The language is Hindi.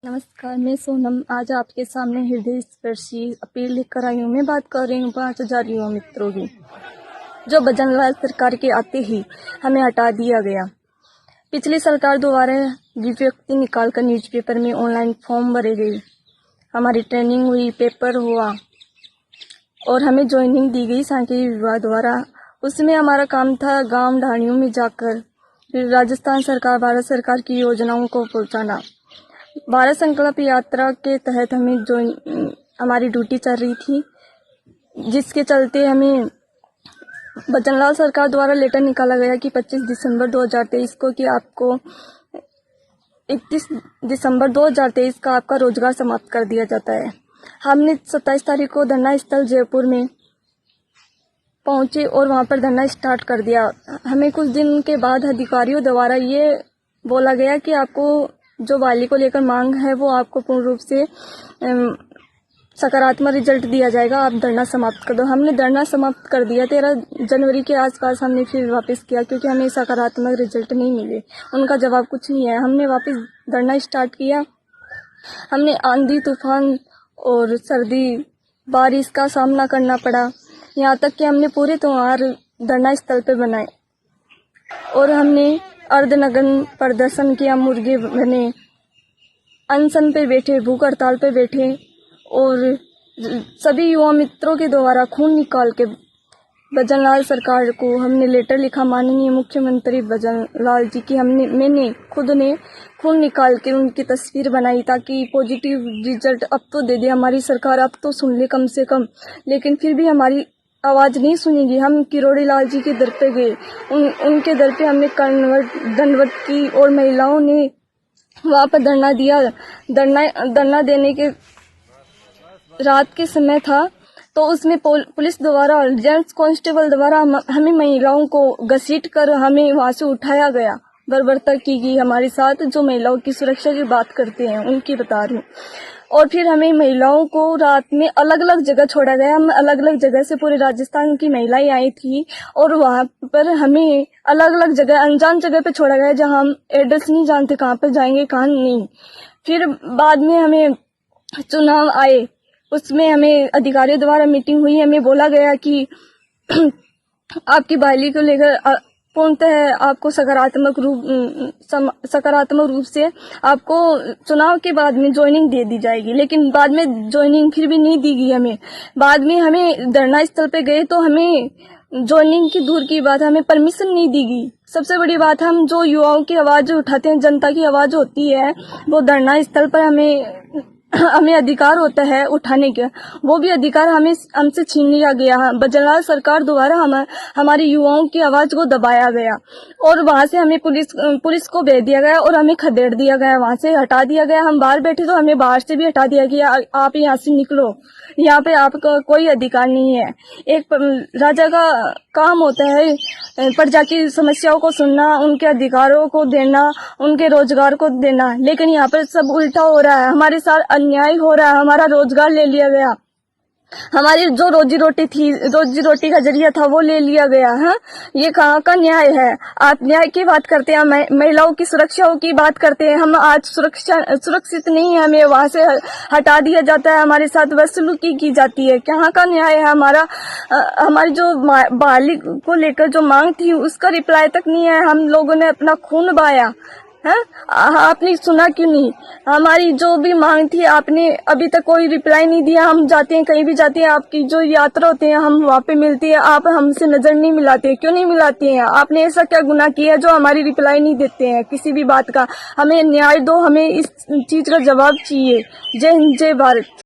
नमस्कार, मैं सोनम आज आपके सामने हृदय स्पर्शी अपील लेकर आई हूँ। मैं बात कर रही हूँ 5,000 युवा मित्रों की, जो भजनलाल सरकार के आते ही हमें हटा दिया गया। पिछली सरकार द्वारा विज्ञप्ति निकालकर न्यूज़पेपर में ऑनलाइन फॉर्म भरे गए, हमारी ट्रेनिंग हुई, पेपर हुआ और हमें ज्वाइनिंग दी गई सांख्यिकी विभाग द्वारा। उसमें हमारा काम था गांव ढाणियों में जाकर राजस्थान सरकार, भारत सरकार की योजनाओं को पहुँचाना। भारत संकल्प यात्रा के तहत हमारी ड्यूटी चल रही थी, जिसके चलते हमें भजनलाल सरकार द्वारा लेटर निकाला गया कि 25 दिसंबर 2023 को कि आपको 31 दिसंबर 2023 का आपका रोजगार समाप्त कर दिया जाता है। हमने 27 तारीख को धरना स्थल जयपुर में पहुंचे और वहां पर धरना स्टार्ट कर दिया। हमें कुछ दिन के बाद अधिकारियों द्वारा ये बोला गया कि आपको जो वाली को लेकर मांग है वो आपको पूर्ण रूप से सकारात्मक रिजल्ट दिया जाएगा, आप धरना समाप्त कर दो। हमने धरना समाप्त कर दिया। 13 जनवरी के आसपास हमने फिर वापस किया क्योंकि हमें सकारात्मक रिजल्ट नहीं मिले, उनका जवाब कुछ नहीं है। हमने वापस धरना स्टार्ट किया। हमने आंधी तूफान और सर्दी बारिश का सामना करना पड़ा, यहाँ तक कि हमने पूरे त्योहार धरना स्थल पे बनाए और हमने अर्धनग्न प्रदर्शन किया, मुर्गे बने, अनशन पे बैठे, भूख हड़ताल पे बैठे और सभी युवा मित्रों के द्वारा खून निकाल के भजनलाल सरकार को हमने लेटर लिखा, माननीय मुख्यमंत्री भजनलाल जी की। मैंने खुद ने खून निकाल के उनकी तस्वीर बनाई ताकि पॉजिटिव रिजल्ट अब तो दे दे हमारी सरकार, अब तो सुन ले कम से कम। लेकिन फिर भी हमारी आवाज नहीं सुनेगी। हम किरोड़ी लाल जी के दर पे गए, उनके दर पे हमने दंडवत की और महिलाओं ने वहां पर धरना दिया। धरना देने के रात के समय था तो उसमें पुलिस द्वारा, जेंट्स कांस्टेबल द्वारा हमें महिलाओं को घसीट कर हमें वहां से उठाया गया। बर्बरता की गई हमारे साथ। जो महिलाओं की सुरक्षा की बात करते हैं उनकी बता रही हूँ। और फिर हमें महिलाओं को रात में अलग अलग जगह छोड़ा गया। हम अलग अलग जगह से, पूरे राजस्थान की महिलाएं आई थी और वहां पर हमें अलग अलग जगह, अनजान जगह पे छोड़ा गया जहां हम एड्रेस नहीं जानते कहाँ पर जाएंगे कहाँ नहीं। फिर बाद में हमें चुनाव आए, उसमें हमें अधिकारियों द्वारा मीटिंग हुई। हमें बोला गया कि आपकी बहाली को लेकर पूर्णतः आपको सकारात्मक रूप से आपको चुनाव के बाद में ज्वाइनिंग दे दी जाएगी। लेकिन बाद में ज्वाइनिंग फिर भी नहीं दी गई हमें। बाद में हमें धरना स्थल पे गए तो हमें ज्वाइनिंग की दूर की बात, हमें परमिशन नहीं दी गई। सबसे बड़ी बात, हम जो युवाओं की आवाज उठाते हैं, जनता की आवाज होती है, वो धरना स्थल पर हमें अधिकार होता है उठाने का, वो भी अधिकार हमसे छीन लिया गया। भजनलाल सरकार द्वारा हमारी युवाओं की आवाज को दबाया गया और वहां से हमें पुलिस को भेज दिया गया और हमें खदेड़ दिया गया, वहां से हटा दिया गया। हम बाहर बैठे तो हमें बाहर से भी हटा दिया गया, आप यहाँ से निकलो, यहाँ पे आपका कोई अधिकार नहीं है। एक राजा का काम होता है प्रजा की समस्याओं को सुनना, उनके अधिकारों को देना, उनके रोजगार को देना। लेकिन यहाँ पर सब उल्टा हो रहा है, हमारे साथ अन्याय हो रहा है। हमारा रोजगार ले लिया गया, हमारी जो रोजी रोटी का जरिया था वो ले लिया गया है। ये कहाँ का न्याय है? आप न्याय की बात करते हैं, महिलाओं की सुरक्षाओं की बात करते हैं। हम आज सुरक्षित नहीं है, हमें वहां से हटा दिया जाता है, हमारे साथ बदसलूकी की जाती है। कहाँ का न्याय है? हमारी जो बहाली को लेकर जो मांग थी उसका रिप्लाई तक नहीं है। हम लोगों ने अपना खून बहाया है, आपने सुना क्यों नहीं? हमारी जो भी मांग थी आपने अभी तक कोई रिप्लाई नहीं दिया। हम जाते हैं, कहीं भी जाते हैं, आपकी जो यात्रा होते हैं हम वहाँ पे मिलते हैं, आप हमसे नजर नहीं मिलाते। क्यों नहीं मिलाते हैं? आपने ऐसा क्या गुनाह किया है जो हमारी रिप्लाई नहीं देते हैं किसी भी बात का? हमें न्याय दो, हमें इस चीज का जवाब चाहिए। जय हिंद, जय भारत।